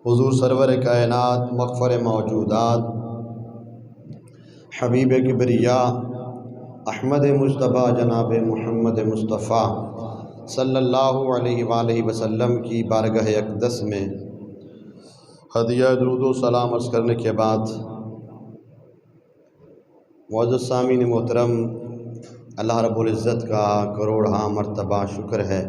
हुज़ूर server कायनात मग़फ़र मौजूदात हबीब किबरिया अहमद मुज्तबा जनाब मुहम्मद मुस्तफ़ा सल्लल्लाहु अलैहि वसल्लम की बारगाह अक़दस में हदिया दुरूद व सलाम अर्ज़ करने के बाद मुअज़्ज़ज़ सामीन मोहतरम, अल्लाह रब्बुल इज़्ज़त का करोड़ मरतबा शुक्र है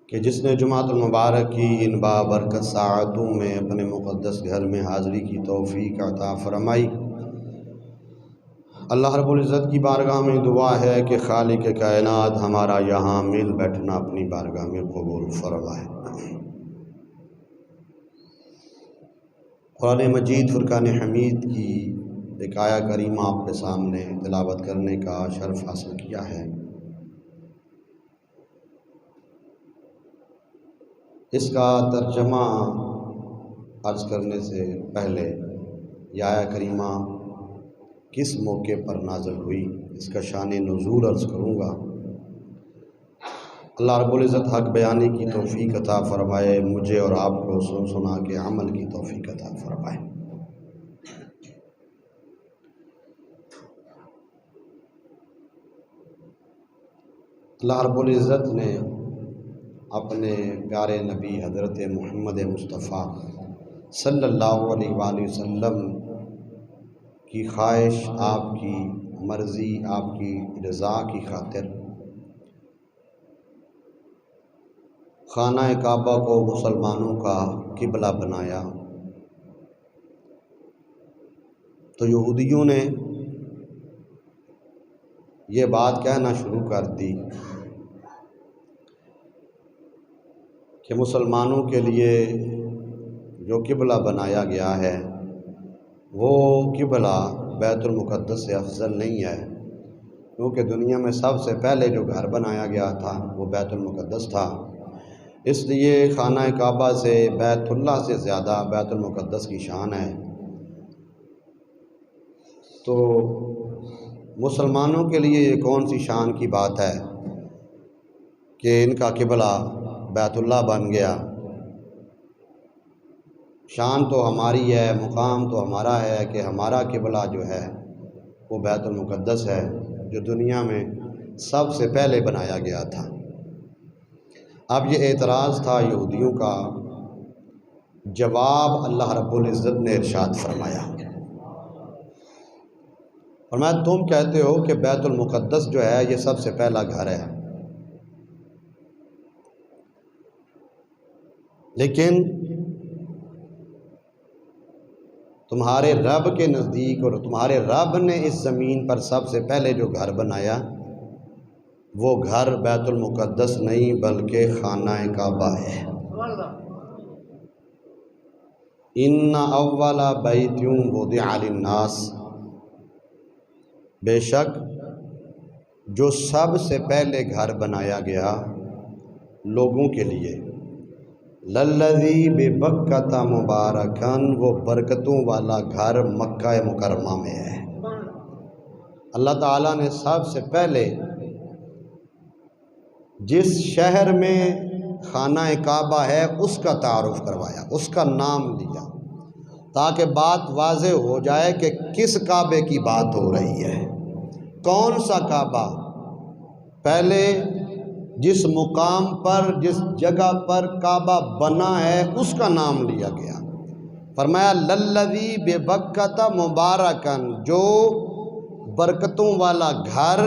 कि जिसने जुमातुल मुबारक की इन बाबरकत साअतों में अपने मुक़द्दस घर में हाज़िरी की तौफ़ीक़ अता फ़रमाई। अल्लाह रब्बुल इज़्ज़त की बारगाह में दुआ है कि खालिक़ कायनात हमारा यहाँ मिल बैठना अपनी बारगाह में कबूल फरमाए। कुरान मजीद फ़ुरक़ान हमीद की एक आया करीमा आपके सामने तिलावत करने का शर्फ़ हासिल किया है। इसका तर्जमा अर्ज़ करने से पहले यह आया करीमा किस मौके पर नाज़िल हुई, इसका शान नुज़ूल अर्ज़ करूँगा। अल्लाह रब्बुल इज़्ज़त हक़ बयानी की तौफ़ीक़ अता फ़रमाए, मुझे और आपको सुन सुना के अमल की तौफ़ीक़ अता फ़रमाए। अल्लाह रब्बुल इज़्ज़त ने अपने प्यारे नबी हज़रत मुहम्मद मुस्तफ़ा सल्लल्लाहु अलैहि वसल्लम की ख्वाहिश, आपकी मर्ज़ी, आपकी रज़ा की खातिर खाना काबा को मुसलमानों का किबला बनाया। तो यहूदियों ने ये बात कहना शुरू कर दी कि मुसलमानों के लिए जो किबला बनाया गया है वो किबला बैतुल मुक़द्दस से अफजल नहीं है, क्योंकि दुनिया में सबसे पहले जो घर बनाया गया था वो बैतुल मुक़द्दस था। इसलिए खाना काबा से बैतुल्लाह से ज़्यादा बैतुल मुक़द्दस की शान है। तो मुसलमानों के लिए ये कौन सी शान की बात है कि इनका किबला बैतुल्लाह बन गया। शान तो हमारी है, मुकाम तो हमारा है कि हमारा किबला जो है वो बैतुल मुक़द्दस है, जो दुनिया में सबसे पहले बनाया गया था। अब ये एतराज़ था यहूदियों का, जवाब अल्लाह रब्बुल इज़्ज़त ने इरशाद फरमाया। तुम कहते हो कि बैतुल मुक़द्दस जो है ये सबसे पहला घर है, लेकिन तुम्हारे रब के नज़दीक और तुम्हारे रब ने इस ज़मीन पर सबसे पहले जो घर बनाया वो घर बैतुल मुक़द्दस नहीं बल्कि खाना काबा है। इन्ना अव्वला बैतियुम वुदिअ लिन्नास, बेशक जो सबसे पहले घर बनाया गया लोगों के लिए, लल्लज़ी बिबक्कता मुबारकन, वो बरकतों वाला घर मक्का मुकरमा में है। अल्लाह ताला ने सबसे पहले जिस शहर में खाना काबा है उसका तारुफ करवाया, उसका नाम लिया, ताकि बात वाज़े हो जाए कि किस काबे की बात हो रही है, कौन सा काबा। पहले जिस मुकाम पर, जिस जगह पर काबा बना है उसका नाम लिया गया। फरमाया लल्लज़ी बेबक्कता मुबारकन, जो बरकतों वाला घर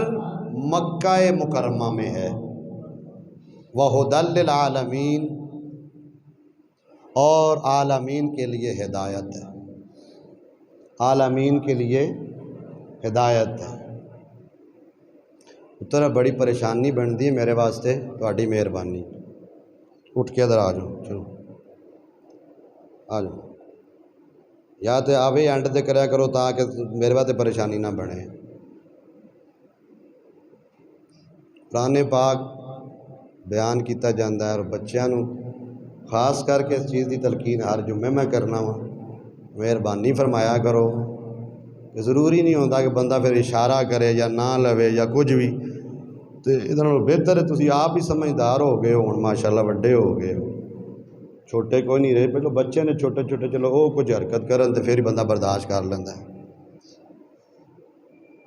मक्का मुकरमा में है, वह हुदल लिल आलमीन, और आलमीन के लिए हिदायत है, आलमीन के लिए हिदायत है। उत्तर बड़ी परेशानी बनती है मेरे वास्ते, तुहाडी मेहरबानी। उठ के इधर आ जाओ, चलो आ जाओ, या तो आवे एंड ते करया करो ताकि मेरे वास्ते परेशानी ना बने। कुरान पाक बयान किया जाता है और बच्चों नूं खास करके इस चीज़ की तलकीन हर जुम्मे मैं करना वा, मेहरबानी फरमाया करो। ज़रूरी नहीं होता कि बंदा फिर इशारा करे या ना लवे या कुछ भी, तो इहदे नालों बेहतर है तुसीं आप ही समझदार हो गए हो, हुण माशाअल्लाह वड्डे हो गए हो, छोटे कोई नहीं रहे, पहले बच्चे ने छोटे छोटे चलो वो कुछ हरकत करन तो फिर बंदा बर्दाश्त कर लेंदा है।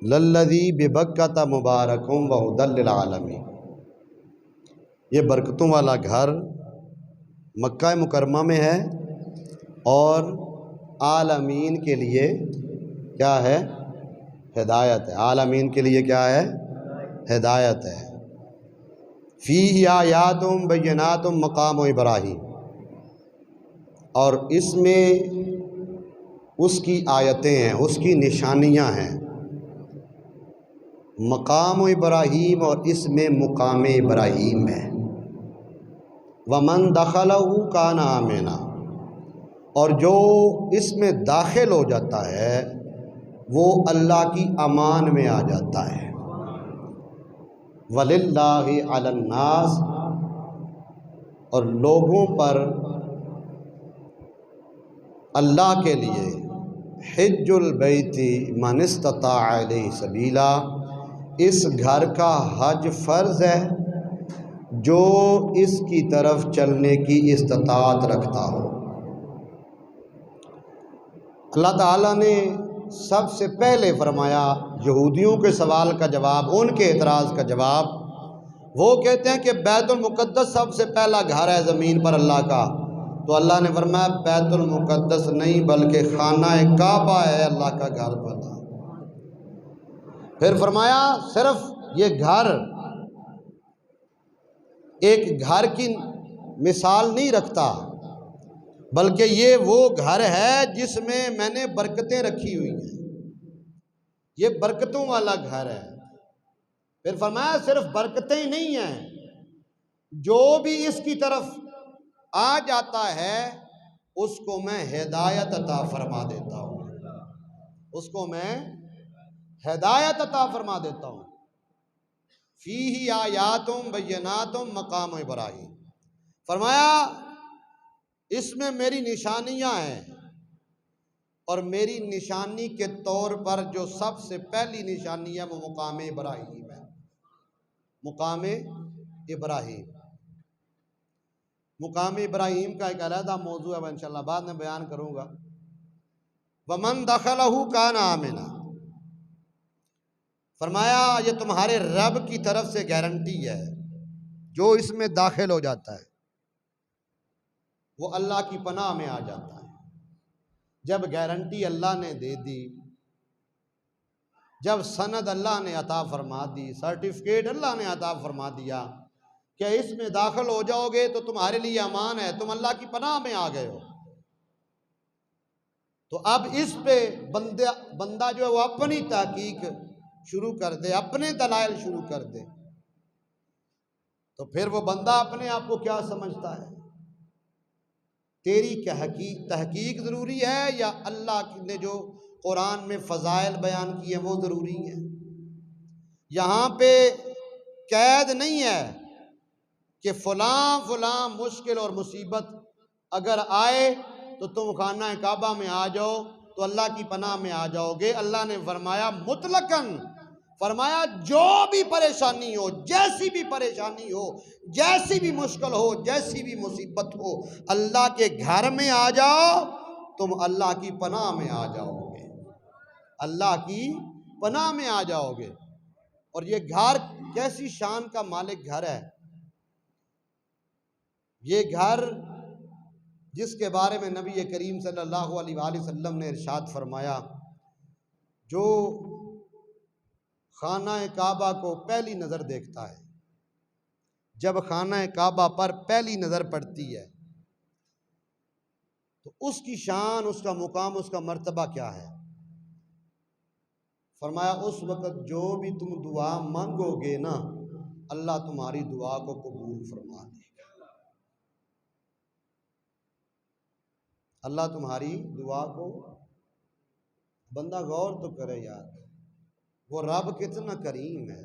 लल्लज़ी बिबक्कता मुबारकुम व हुदल लिल आलमीन, ये बरकतों वाला घर मक्का मुकरमा में है और आलमीन के लिए क्या है? हिदायत है। आलमीन के लिए क्या है? हिदायत है। फ़ीही आयातुम बय्यिनातुम मक़ाम इब्राहीम, और इसमें उसकी आयतें हैं, उसकी निशानियां हैं। मकाम इब्राहीम, और इसमें मुकाम इब्राहीम है। वमन दखलहू कान आमिना, और जो इसमें दाखिल हो जाता है वो अल्लाह की अमान में आ जाता है। वलिल्लाहि अलन्नास, और लोगों पर अल्लाह के लिए हिज्जुल बैती मन इस्तता इलैहि सबीला, इस घर का हज फ़र्ज़ है जो इसकी तरफ चलने की इस्तात रखता हो। अल्लाह ताला ने सबसे पहले फरमाया, यहूदियों के सवाल का जवाब, उनके एतराज़ का जवाब, वो कहते हैं कि बैतुल मुक़द्दस सबसे पहला घर है ज़मीन पर अल्लाह का, तो अल्लाह ने फरमाया बैतुल मुक़द्दस नहीं बल्कि खाना काबा है अल्लाह का घर बना। फिर फरमाया सिर्फ ये घर एक घर की मिसाल नहीं रखता, बल्कि ये वो घर है जिसमें मैंने बरकतें रखी हुई हैं, ये बरकतों वाला घर है। फिर फरमाया सिर्फ बरकतें ही नहीं हैं, जो भी इसकी तरफ आ जाता है उसको मैं हिदायत अता फरमा देता हूँ, उसको मैं हिदायत अता फरमा देता हूँ। फ़ीही आयातुम बय्यिनातुम मक़ाम इब्राहीम, फरमाया इसमें मेरी निशानियाँ हैं, और मेरी निशानी के तौर पर जो सबसे पहली निशानी है वो मुक़ाम इब्राहीम है। मुक़ाम इब्राहीम, मुक़ाम इब्राहीम का एक अलहदा मौजू है, इंशाअल्लाह बाद में बयान करूँगा। वमन दखलहू कान आमिना, फरमाया ये तुम्हारे रब की तरफ से गारंटी है, जो इसमें दाखिल हो जाता है वो अल्लाह की पनाह में आ जाता है। जब गारंटी अल्लाह ने दे दी, जब सनद अल्लाह ने अता फरमा दी, सर्टिफिकेट अल्लाह ने अता फरमा दिया कि इसमें दाखिल हो जाओगे तो तुम्हारे लिए अमान है, तुम अल्लाह की पनाह में आ गए हो, तो अब इस पे बंदा जो है वो अपनी तहकीक शुरू कर दे, अपने दलाइल शुरू कर दे, तो फिर वो बंदा अपने आप को क्या समझता है? तेरी तहकीक ज़रूरी है या अल्लाह ने जो कुरान में फ़ज़ाइल बयान किए वो ज़रूरी है? यहाँ पे कैद नहीं है कि फ़लाँ मुश्किल और मुसीबत अगर आए तो तुम खाना काबा में आ जाओ तो अल्लाह की पनाह में आ जाओगे। अल्लाह ने फरमाया मुतलकन, फरमाया जो भी परेशानी हो, जैसी भी परेशानी हो, जैसी भी मुश्किल हो, जैसी भी मुसीबत हो, अल्लाह के घर में आ जाओ, तुम अल्लाह की पनाह में आ जाओगे, अल्लाह की पनाह में आ जाओगे। और ये घर कैसी शान का मालिक घर है, ये घर जिसके बारे में नबी करीम सल्लल्लाहु अलैहि वसल्लम ने इरशाद फरमाया, जो खाना काबा को पहली नज़र देखता है, जब खाना काबा पर पहली नज़र पड़ती है तो उसकी शान, उसका मुकाम, उसका मर्तबा क्या है? फरमाया उस वक़्त जो भी तुम दुआ मांगोगे ना, अल्लाह तुम्हारी दुआ को कबूल फरमा देगा। अल्लाह तुम्हारी दुआ को, बंदा गौर तो करे यार, वो रब कितना करीम है,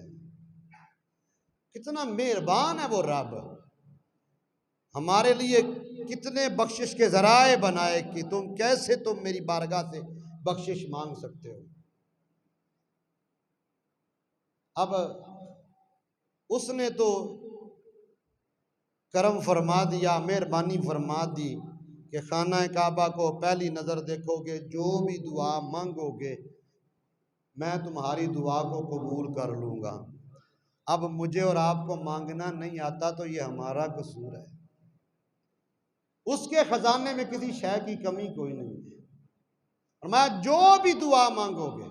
कितना मेहरबान है वो रब, हमारे लिए कितने बख्शिश के ज़राए बनाए कि तुम मेरी बारगाह से बख्शिश मांग सकते हो। अब उसने तो करम फरमा दिया, मेहरबानी फरमा दी कि खाना काबा को पहली नज़र देखोगे, जो भी दुआ मांगोगे मैं तुम्हारी दुआ को कबूल कर लूँगा। अब मुझे और आपको मांगना नहीं आता तो ये हमारा कसूर है। उसके ख़जाने में किसी शय की कमी कोई नहीं है। और मैं जो भी दुआ मांगोगे,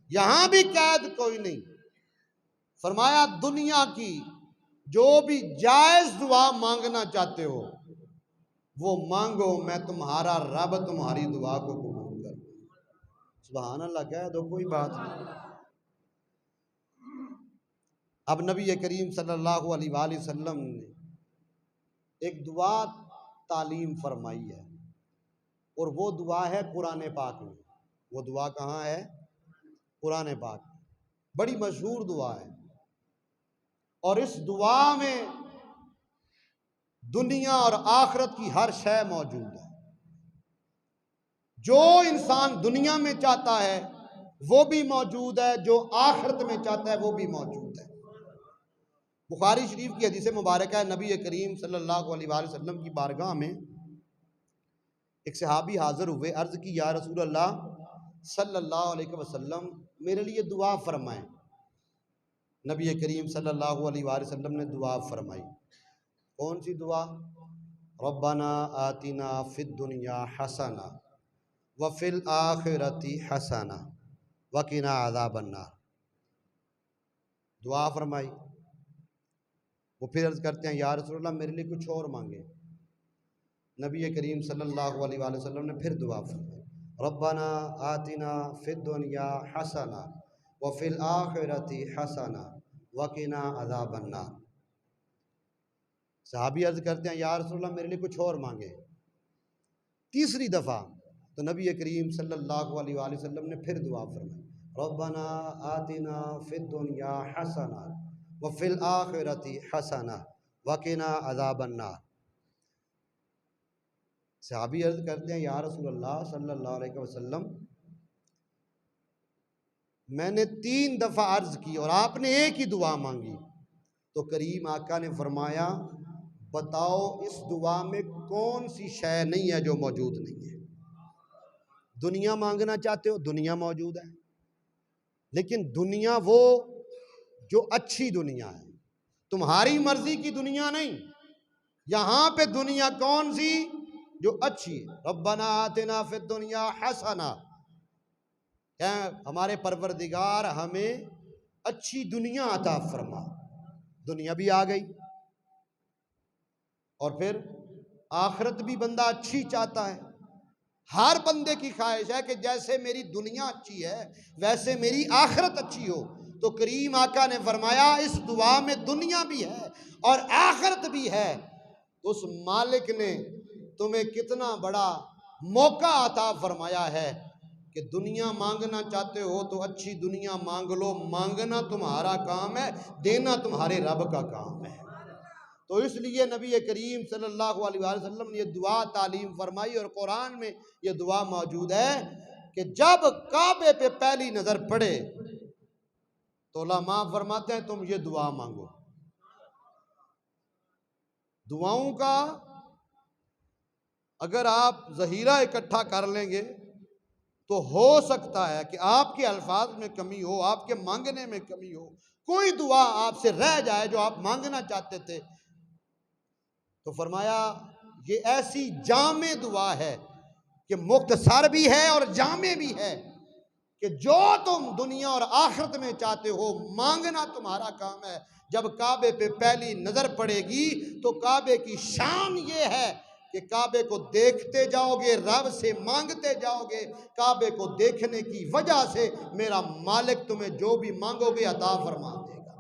यहाँ भी कैद कोई नहीं। फरमाया दुनिया की जो भी जायज़ दुआ मांगना चाहते हो वो मांगो, मैं तुम्हारा रब तुम्हारी दुआ को कबूल कर। सुभान अल्लाह, कह दो, कोई बात नहीं। अब नबी करीम सल्लल्लाहु अलैहि वसल्लम ने एक दुआ तालीम फरमाई है और वो दुआ है कुरान पाक में। वो दुआ कहाँ है? कुरान पाक। बड़ी मशहूर दुआ है और इस दुआ में दुनिया और आखिरत की हर शय मौजूद है। जो इंसान दुनिया में चाहता है वो भी मौजूद है, जो आखिरत में चाहता है वो भी मौजूद है। बुखारी शरीफ की हदीस मुबारक है, नबी करीम सल्लल्लाहु अलैहि वसल्लम की बारगाह में एक सहाबी हाजिर हुए, अर्ज़ की या रसूल अल्लाह सल्लल्लाहु अलैहि वसल्लम मेरे लिए दुआ फरमाएं। नबी करीम सल्लल्लाहु अलैहि वसल्लम ने दुआ फरमाई। कौन सी दुआ? रब्बना आतिना फिद दुनिया हसना व फिल आखिरती हसना वकिना अज़ाबन नार। दुआ फरमाई। वो फिर अर्ज़ करते हैं या रसूल अल्लाह मेरे लिए कुछ और मांगे। नबी करीम सल्लल्लाहु अलैहि वसल्लम ने फिर दुआ फरमाई, रब्बना आतिना फिद दुनिया हसना व फिल आखिरती हसना वकिना अज़ाबन नार। सहाबी अर्ज़ करते हैं या रसूल अल्लाह मेरे लिए कुछ और मांगे। तीसरी दफ़ा तो नबी करीम सल्लल्लाहु अलैहि वसल्लम ने फिर दुआ फरमाई, रब्बना आतिना फिद दुनिया हसना व फिल आखिरती हसना वकिना अज़ाबन नार। सहाबी अर्ज़ करते हैं या रसूल अल्लाह सल्लल्लाहु अलैहि वसल्लम मैंने 3 दफ़ा अर्ज़ की और आपने एक ही दुआ मांगी। तो करीम आका ने फरमाया बताओ इस दुआ में कौन सी शय नहीं है जो मौजूद नहीं है। दुनिया मांगना चाहते हो, दुनिया मौजूद है, लेकिन दुनिया वो जो अच्छी दुनिया है, तुम्हारी मर्जी की दुनिया नहीं। यहाँ पे दुनिया कौन सी? जो अच्छी है। रब्बना आतिना फिद दुनिया हसना, क्या हमारे परवरदिगार हमें अच्छी दुनिया अता फरमा। दुनिया भी आ गई और फिर आखिरत भी बंदा अच्छी चाहता है। हर बंदे की ख्वाहिश है कि जैसे मेरी दुनिया अच्छी है वैसे मेरी आखिरत अच्छी हो। तो करीम आका ने फरमाया इस दुआ में दुनिया भी है और आखिरत भी है। उस मालिक ने तुम्हें कितना बड़ा मौका अता फरमाया है कि दुनिया मांगना चाहते हो तो अच्छी दुनिया मांग लो। मांगना तुम्हारा काम है, देना तुम्हारे रब का काम है। तो इसलिए नबी करीम सल्लल्लाहु अलैहि वसल्लम ने ये दुआ तालीम फरमाई और कुरान में ये दुआ मौजूद है कि जब काबे पे पहली नज़र पड़े तो उलमा फरमाते हैं तुम ये दुआ मांगो। दुआओं का अगर आप ज़हीरा इकट्ठा कर लेंगे तो हो सकता है कि आपके अल्फाज में कमी हो, आपके मांगने में कमी हो, कोई दुआ आपसे रह जाए जो आप मांगना चाहते थे। तो फरमाया ये ऐसी जामे दुआ है कि मुख्तसर भी है और जामे भी है कि जो तुम दुनिया और आखिरत में चाहते हो मांगना तुम्हारा काम है। जब काबे पे पहली नज़र पड़ेगी तो काबे की शान ये है कि काबे को देखते जाओगे, रब से मांगते जाओगे। काबे को देखने की वजह से मेरा मालिक तुम्हें जो भी मांगोगे अता फरमा देगा।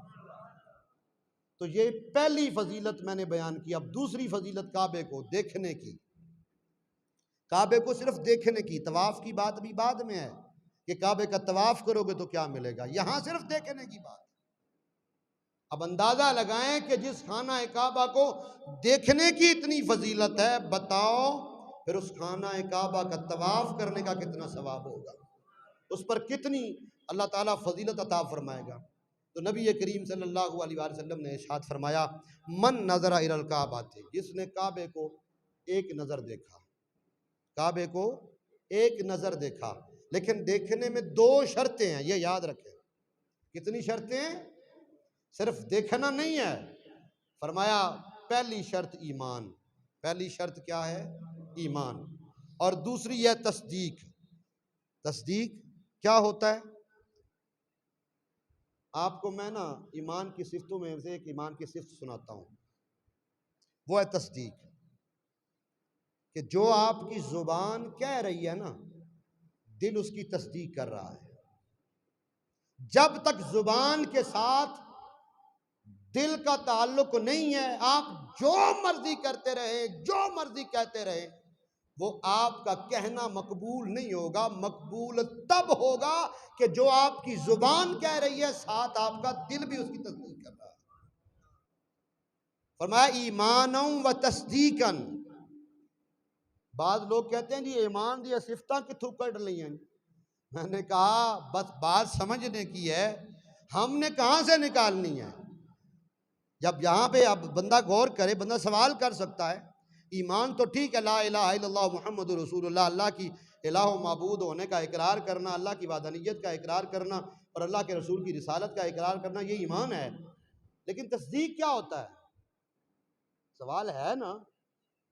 तो ये पहली फजीलत मैंने बयान की। अब दूसरी फजीलत काबे को देखने की। काबे को सिर्फ देखने की, तवाफ की बात भी बाद में है कि काबे का तवाफ करोगे तो क्या मिलेगा। यहां सिर्फ देखने की बात। अब अंदाजा लगाएं कि जिस खाना काबा को देखने की इतनी फजीलत है, बताओ फिर उस खाना काबा का तवाफ करने का कितना सवाब होगा, उस पर कितनी अल्लाह ताला फजीलत अता फरमाएगा। तो नबी करीम सल्लल्लाहु अलैहि वसल्लम ने इरशाद फरमाया, मन नज़रा इलल काबा थे, जिसने काबे को एक नज़र देखा, काबे को एक नज़र देखा। लेकिन देखने में दो शर्तें हैं, ये याद रखें। कितनी शर्तें हैं? सिर्फ देखना नहीं है। फरमाया पहली शर्त ईमान, पहली शर्त क्या है? ईमान। और दूसरी है तस्दीक। तस्दीक क्या होता है? आपको मैं ना ईमान की सिफ्तों में से एक ईमान की सिफ्त सुनाता हूं, वो है तस्दीक। कि जो आपकी जुबान कह रही है ना, दिल उसकी तस्दीक कर रहा है। जब तक जुबान के साथ दिल का ताल्लुक नहीं है, आप जो मर्जी करते रहे, जो मर्जी कहते रहे, वो आपका कहना मकबूल नहीं होगा। मकबूल तब होगा कि जो आपकी जुबान कह रही है, साथ आपका दिल भी उसकी तस्दीक कर रहा है। फरमाया ईमानों व तस्दीकन। बाद लोग कहते हैं जी ईमान दी सिफता किथों कढ़ ली हैं। मैंने कहा बस बात समझने की है, हमने कहां से निकालनी है। जब यहाँ पे अब बंदा गौर करे, बंदा सवाल कर सकता है, ईमान तो ठीक है, ला इलाहा इल्लल्लाह मुहम्मदुर रसूलुल्लाह, अल्लाह की इलाह माबूद होने का इकरार करना, अल्लाह की वादनीयत का इकरार करना और अल्लाह के रसूल की रिसालत का इकरार करना, ये ईमान है। लेकिन तस्दीक क्या होता है? सवाल है ना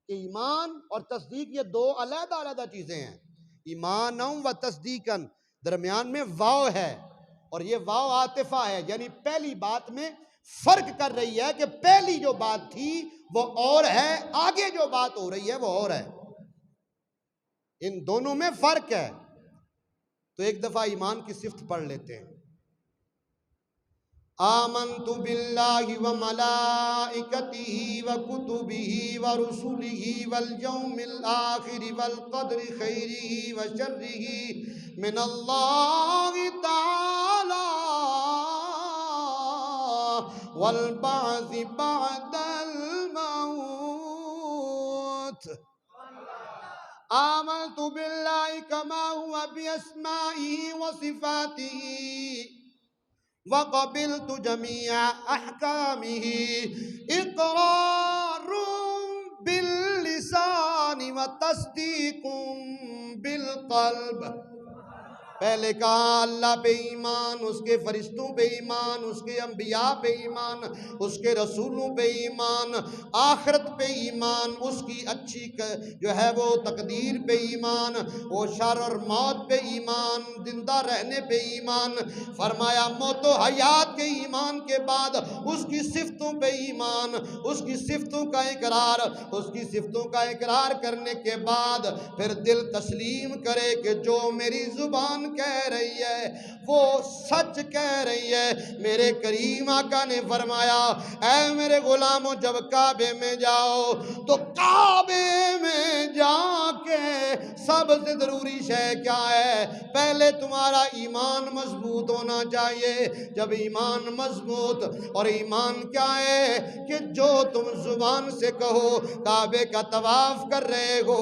कि ईमान और तस्दीक ये दो अलग अलग चीज़ें हैं। ईमानों व तस्दीकन, दरमियान में वाव है और ये वाव आतिफा है, यानी पहली बात में फर्क कर रही है कि पहली जो बात थी वो और है, आगे जो बात हो रही है वो और है। इन दोनों में फर्क है। तो एक दफा ईमान की सिफ्त पढ़ लेते हैं। आमन्तु बिल्लाहि व मलाइकतिही व कुतुबिही व रुसुलिही वल यौमिल आखिरि वल क़द्रि खैरिही व शर्रिही मिनल्लाहि तआला वल बअसी बअदल मौत। आमन्तु बिल्लाहि कमा हुवा बिअस्माइही व सिफातिही वक़बिलतु जमीअ अहकामिही इक़रारुम बिल्लिसानि व तस्दीक़ुम बिलक़ल्ब। पहले कहा अल्लाह पे ईमान, उसके फरिश्तों पे ईमान, उसके अंबिया पे ईमान, उसके रसूलों पे ईमान, आखिरत पे ईमान, उसकी अच्छी जो है वो तकदीर पे ईमान, वो शर और मौत पे ईमान, जिंदा रहने पे ईमान। फरमाया मौत व हयात के ईमान के बाद उसकी सिफ्तों पे ईमान, उसकी सिफ्तों का इकरार, उसकी सिफ्तों का इकरार करने के बाद फिर दिल तस्लीम करे कि जो मेरी जुबान कह रही है वो सच कह रही है। मेरे करीम आका ने फरमाया, ऐ मेरे गुलामों, जब काबे में जाओ तो काबे में जाके सबसे जरूरी शय क्या है? पहले तुम्हारा ईमान मजबूत होना चाहिए। जब ईमान मजबूत, और ईमान क्या है कि जो तुम जुबान से कहो, काबे का तवाफ कर रहे हो,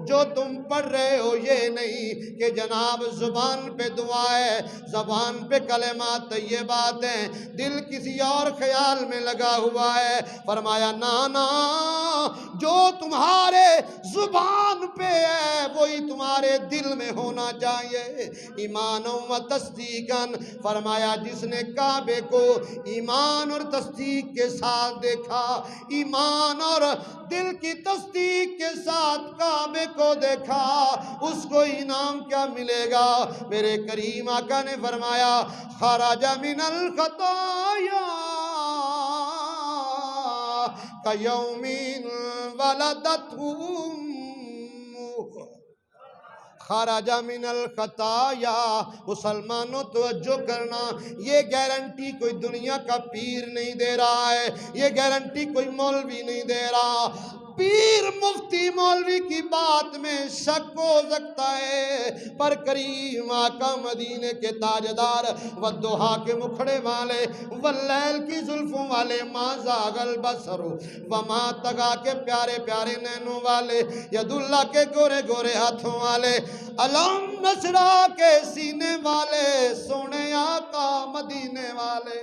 जो तुम पढ़ रहे हो, ये नहीं कि जनाब जुबान पे दुआ है, ज़बान पे कलेमा तय्यबात हैं, दिल किसी और ख्याल में लगा हुआ है। फरमाया ना ना, जो तुम्हारे जुबान पे है वही तुम्हारे दिल में होना चाहिए। ईमानों व तस्दीकन। फरमाया जिसने काबे को ईमान और तस्दीक के साथ देखा, ईमान और दिल की तस्दीक के साथ काबे को देखा, उसको इनाम क्या मिलेगा? मेरे करीम आका ने फरमाया, खराजा मिनल खताया कयौमिन वलदतहु उम्मुहु। खराजा मिनल खताया। मुसलमानों तवज्जो करना, ये गारंटी कोई दुनिया का पीर नहीं दे रहा है, ये गारंटी कोई मौलवी नहीं दे रहा। पीर मुफ्ती मौलवी की बात में शक हो सकता है, पर करीम आका मदीने के ताजदार वद्दुहा के मुखड़े वाले वल्लैल की जुल्फों वाले मा ज़ागल बसरु वमा तगा के प्यारे प्यारे नैनों वाले यदुल्ला के गोरे गोरे हाथों वाले अलम नसरा के सीने वाले सोने आका मदीने वाले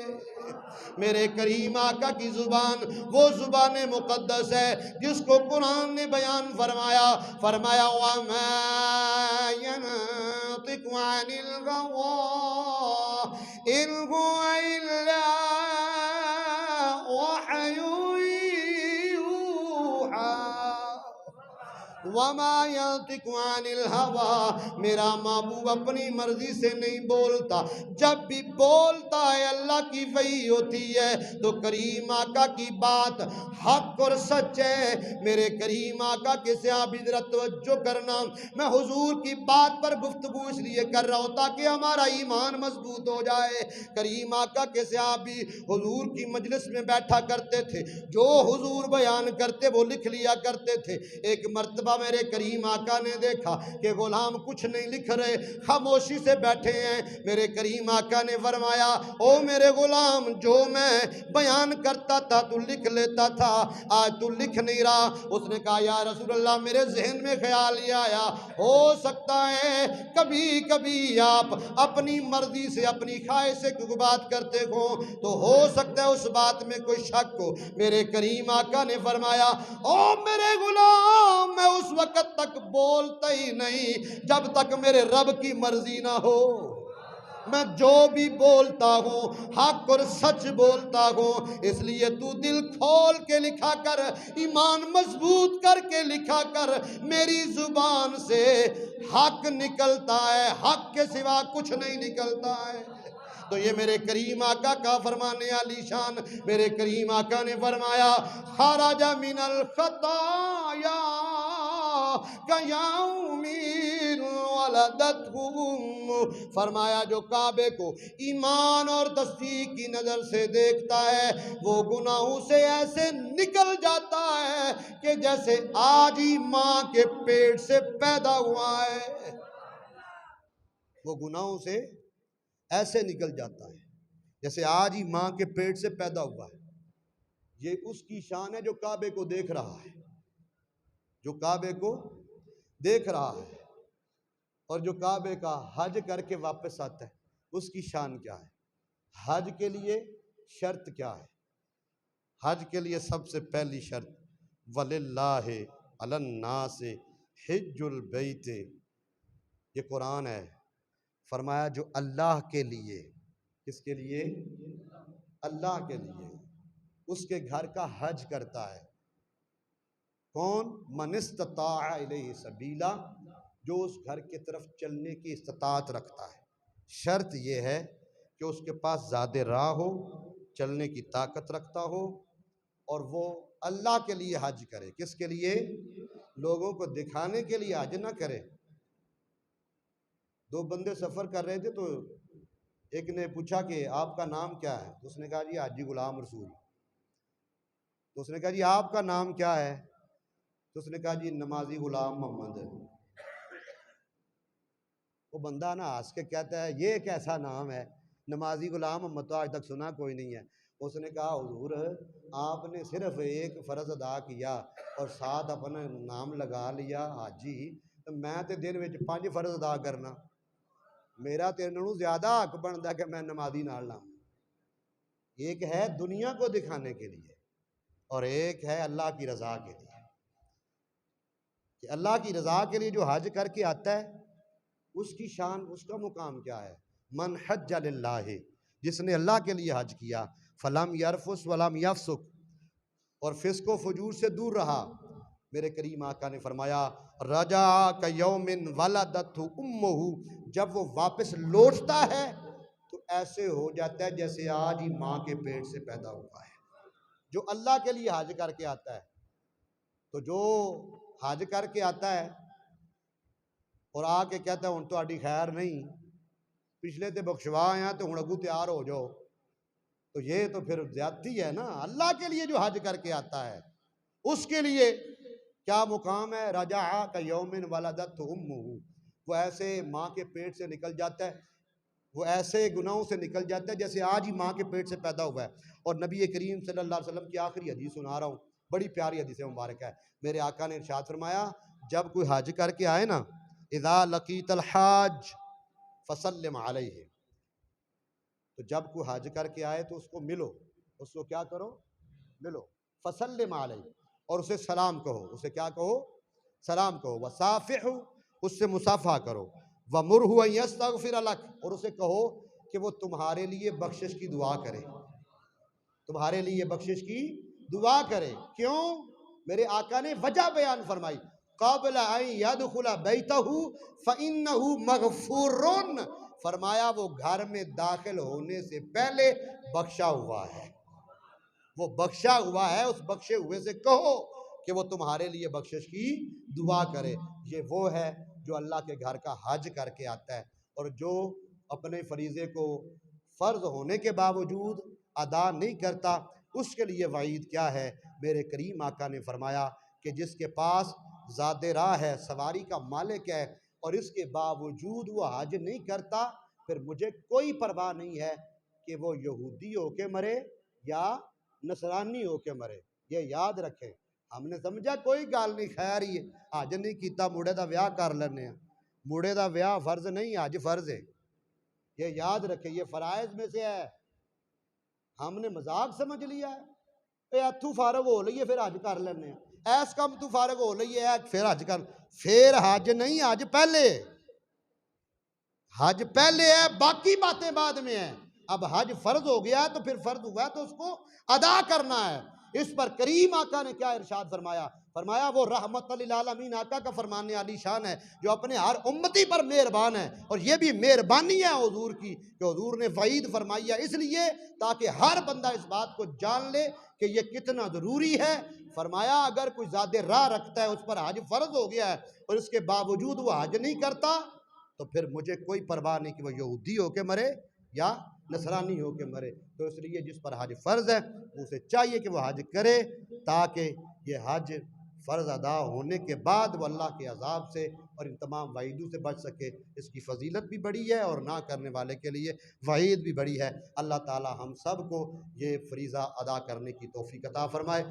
मेरे करीम आका की जुबान वो जुबान मुकद्दस है जिसको कुरान ने बयान फरमाया फरमाया वमा यनतिकु अनिल गवा इन हुवा इल्ला वहयुन यूहा वमा यंतिकु अनिल हवा। मेरा महबूब अपनी मर्जी से नहीं बोलता, जब भी बोलता है अल्लाह की वही होती है। तो करीम आका की बात हक और सच है। मेरे करीम आका के सहाबी जरा तवज्जो करना, मैं हुजूर की बात पर गुफ्तगू इसलिए कर रहा हूँ ताकि हमारा ईमान मजबूत हो जाए। करीम आका के सहाबी हुजूर की मजलिस में बैठा करते थे, जो हुजूर बयान करते वो लिख लिया करते थे। एक मर्तबा मेरे करीम आका ने देखा कि गुलाम कुछ नहीं लिख रहे, खामोशी से बैठे हैं। मेरे करीम आका ने फरमाया, ओ मेरे गुलाम, जो मैं बयान करता था तू लिख लेता था, आज तू लिख नहीं रहा। उसने कहा, या रसूल अल्लाह, मेरे जहन में ख्याल ये आया, हो सकता है कभी कभी आप अपनी मर्जी से अपनी ख्वाहिश से कोई बात करते हो, तो हो सकता है उस बात में कोई शक हो। मेरे करीम आका ने फरमाया, ओ मेरे गुलाम, मैं उस वक्त तक बोलता ही नहीं जब तक मेरे रब की मर्जी ना हो। मैं जो भी बोलता हूँ हक और सच बोलता हूँ, इसलिए तू दिल खोल के लिखा कर, ईमान मजबूत करके लिखा कर। मेरी जुबान से हक निकलता है, हक के सिवा कुछ नहीं निकलता है। तो ये मेरे करीम आका का फरमाने आली शान। मेरे करीम आका ने फरमाया, खराजा मिनल खताया कयाउमिन वलदतहु। फरमाया, जो काबे को ईमान और तस्दीक की नजर से देखता है वो गुनाहों से ऐसे निकल जाता है कि जैसे आज ही माँ के पेट से पैदा हुआ है। वो गुनाहों से ऐसे निकल जाता है जैसे आज ही माँ के पेट से पैदा हुआ है। ये उसकी शान है जो काबे को देख रहा है, जो काबे को देख रहा है, और जो काबे का हज करके वापस आता है उसकी शान क्या है। हज के लिए शर्त क्या है? हज के लिए सबसे पहली शर्त, वलिल्लाहि अलन्नासि हिज्जुल बैत। ये कुरान है। फरमाया, जो अल्लाह के लिए, किसके लिए? अल्लाह के लिए उसके घर का हज करता है। कौन? मन इस्तताअ इलैहि सबीला, जो उस घर की तरफ चलने की इस्तिताअत रखता है। शर्त यह है कि उसके पास ज़्यादा राह हो, चलने की ताकत रखता हो, और वो अल्लाह के लिए हज करे। किसके लिए? लोगों को दिखाने के लिए हज ना करे। दो बंदे सफ़र कर रहे थे, तो एक ने पूछा कि आपका नाम क्या है? तो उसने कहा, जी हाजी गुलाम रसूल। तो उसने कहा, जी आपका नाम क्या है? तो उसने कहा, जी नमाजी गुलाम मोहम्मद। वो बंदा ना हंस के कहता है, ये कैसा नाम है, नमाजी गुलाम मोहम्मद तो आज तक सुना कोई नहीं है। उसने कहा, हुजूर, आपने सिर्फ एक फ़र्ज अदा किया और साथ अपना नाम लगा लिया हाजी, तो मैं तो दिन में 5 फ़र्ज अदा करना, मेरा तेरे नालों ज़्यादा हक बनता कि मैं नमाजी नाल लाऊं। एक है दुनिया को दिखाने के लिए और एक है अल्लाह की रज़ा के लिए। कि अल्लाह की रज़ा के लिए जो हज करके आता है उसकी शान, उसका मुकाम क्या है? मन हज्ज लिल्लाहि, जिसने अल्लाह के लिए हज किया, फलम यरफुस वलम यफसुक, और फिस्को फजूर से दूर रहा। मेरे करीम आका ने फरमाया, रजा का यौमिन वलदतहु उम्मुहु, जब वो वापस लौटता है तो ऐसे हो जाता है जैसे आज ही माँ के पेट से पैदा हुआ है। जो अल्लाह के लिए हज करके आता है, तो जो हज करके आता है और आके कहता है हुण तुहाडी खैर नहीं, पिछले ते बख्शवा आया तो हुण अगू तैयार हो जाओ, तो ये तो फिर ज्यादती है ना। अल्लाह के लिए जो हज करके आता है उसके लिए क्या मुकाम है? रजा का यौमिन वलदत उम्मुहु, वो ऐसे माँ के पेट से निकल जाता है, वो ऐसे गुनाहों से निकल जाता है जैसे आज ही माँ के पेट से पैदा हुआ है। और नबी करीम सल्लल्लाहु अलैहि वसल्लम की आखिरी हदीस सुना रहा हूँ, बड़ी प्यारी हदीस मुबारक है। मेरे आका ने इरशाद फरमाया, जब कोई हज करके आए ना, इज़ा लकीतल हाज फसल्लिम अलैहि, तो जब कोई हज करके आए तो उसको मिलो, उसको क्या करो? मिलो। फसल्लिम अलैहि, और उसे सलाम कहो, उसे क्या कहो? सलाम कहो। वसाफिहु, उससे मुसाफा करो। वमुरहु अन यस्तगफिर लक, और उसे कहो कि वो तुम्हारे लिए बख्शिश की दुआ करे, तुम्हारे लिए बख्शिश की दुआ करे। क्यों? मेरे आका ने वजह बयान फरमाई, क़ब्ल अन यदखुला बैतहु फ़इन्नहु मग़फ़ूरुन, फरमाया वो घर में दाखिल होने से पहले बख्शा हुआ है, वो बख्शा हुआ है। उस बख्शे हुए से कहो कि वो तुम्हारे लिए बख्शिश की दुआ करे। ये वो है जो अल्लाह के घर का हज करके आता है, और जो अपने फरीज़े को फ़र्ज होने के बावजूद अदा नहीं करता, उसके लिए वईद क्या है? मेरे करीम आका ने फरमाया कि जिसके पास ज़ादे राह है, सवारी का मालिक है, और इसके बावजूद वो हज नहीं करता, फिर मुझे कोई परवाह नहीं है कि वो यहूदी होके मरे या नसरानी होके मरे। ये याद रखें। हमने समझा कोई गाल नहीं, खैर ही हज नहीं किया, मुड़े का ब्याह कर लेने, मुड़े का ब्याह फर्ज नहीं, हज फर्ज है। ये याद रखें, ये फराइज में से है। हमने मजाक समझ लिया है, इतू फारग हो लीए फिर हज कर लेने, ऐस कम तू फारग हो लीए फिर हज कर, फिर हज नहीं, हज पहले, हज पहले है, बाकी बातें बाद में है। अब हज फर्ज हो गया तो फिर फर्ज हुआ तो उसको अदा करना है। इस पर करीम आका ने क्या इरशाद फरमाया? फरमाया वो रहमतुल लिल आलमीन आका का फरमान आली शान है, जो अपने हर उम्मती पर मेहरबान है। और ये भी मेहरबानी है हुजूर की कि हुजूर ने वईद फरमाई है, इसलिए ताकि हर बंदा इस बात को जान ले कि ये कितना ज़रूरी है। फरमाया अगर कोई ज़्यादा राह रखता है, उस पर हज फर्ज हो गया है, और इसके बावजूद वो हज नहीं करता, तो फिर मुझे कोई परवाह नहीं कि वह यहूदी होके मरे या नसरानी होके मरे। तो इसलिए जिस पर हज फ़र्ज़ है उसे चाहिए कि वह हज करे, ताकि ये हज फ़र्ज़ अदा होने के बाद वो अल्लाह के अज़ाब से और इन तमाम वईदों से बच सके। इसकी फ़जीलत भी बड़ी है और ना करने वाले के लिए वईद भी बड़ी है। अल्लाह ताला हम सब को ये फ़रीज़ा अदा करने की तौफ़ीक़ अता फ़रमाए।